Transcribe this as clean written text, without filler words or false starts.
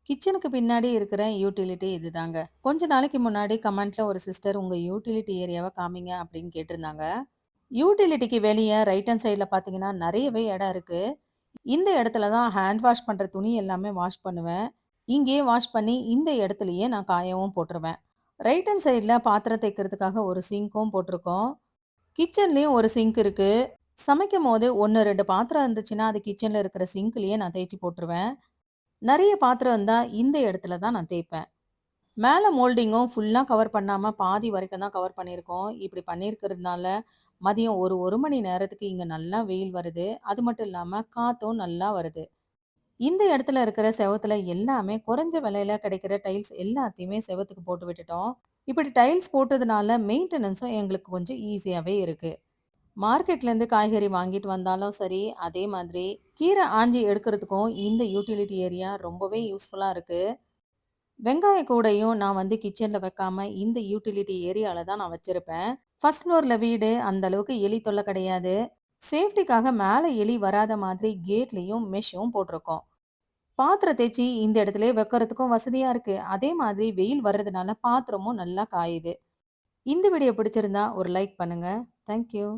கிச்சனுக்கு பின்னாடி இருக்கிற யூட்டிலிட்டி இதுதாங்க. கொஞ்ச நாளைக்கு முன்னாடி கமெண்ட்ல ஒரு சிஸ்டர் உங்க யூட்டிலிட்டி ஏரியாவ காமிங்க அப்படின்னு கேட்டிருந்தாங்க. யூட்டிலிட்டிக்கு வெளிய ரைட் ஹேண்ட் சைடுல பார்த்தீங்கன்னா, நெறையவே இடம் இருக்கு. இந்த இடத்துல தான் ஹேண்ட் வாஷ் பண்ற துணி எல்லாமே வாஷ் பண்ணுவேன். இங்கேயே வாஷ் பண்ணி இந்த இடத்துலயே நான் காயவும் போட்டுருவேன். ரைட் ஹேண்ட் சைடுல பாத்திரம் தேய்க்கிறதுக்காக ஒரு சிங்க்கும் போட்டிருக்கோம். கிச்சன்லயும் ஒரு சிங்க் இருக்கு. சமைக்கும்போது 1, 2 பாத்திரம் இருந்துச்சுன்னா, அது கிச்சன்ல இருக்கிற சிங்க்லயே நான் தேய்ச்சு போட்டுருவேன். நெறைய பாத்திரம் இருந்தா இந்த இடத்துல தான் நான் தேய்ப்பேன். மேல மோல்டிங்கும் ஃபுல்லா கவர் பண்ணாம பாதி வரைக்கும் தான் கவர் பண்ணியிருக்கோம். இப்படி பண்ணியிருக்கிறதுனால, மதியம் ஒரு 1 மணி நேரத்துக்கு இங்க நல்லா வெயில் வருது. அது மட்டும் இல்லாம காத்தும் நல்லா வருது. இந்த இடத்துல இருக்கிற செவுத்துல எல்லாமே குறைஞ்ச விலையில கிடைக்கிற டைல்ஸ் எல்லாத்தையுமே செவுத்துக்கு போட்டு விட்டுட்டோம். இப்படி டைல்ஸ் போட்டதுனால மெயின்டெனன்ஸும் எங்களுக்கு கொஞ்சம் ஈஸியாவே இருக்கு. மார்க்கெட்லேருந்து காய்கறி வாங்கிட்டு வந்தாலும் சரி, அதே மாதிரி கீரை ஆஞ்சி எடுக்கிறதுக்கும் இந்த யூட்டிலிட்டி ஏரியா ரொம்பவே யூஸ்ஃபுல்லா இருக்கு. வெங்காய கூடையும் நான் கிச்சன்ல வைக்காம இந்த யூட்டிலிட்டி ஏரியால தான் நான் வச்சிருப்பேன். ஃபர்ஸ்ட் ஃப்ளோர்ல வீடு அந்த அளவுக்கு எலி தொல்லை கிடையாது. சேஃப்டிக்காக மேல எலி வராத மாதிரி கேட்லயும் மெஷ்ஷும் போட்டிருக்கோம். பாத்திரம் தேய்ச்சி இந்த இடத்துலயே வைக்கிறதுக்கும் வசதியா இருக்கு. அதே மாதிரி வெயில் வர்றதுனால பாத்திரமும் நல்லா காயுது. இந்த வீடியோ பிடிச்சிருந்தா ஒரு லைக் பண்ணுங்க. Thank you.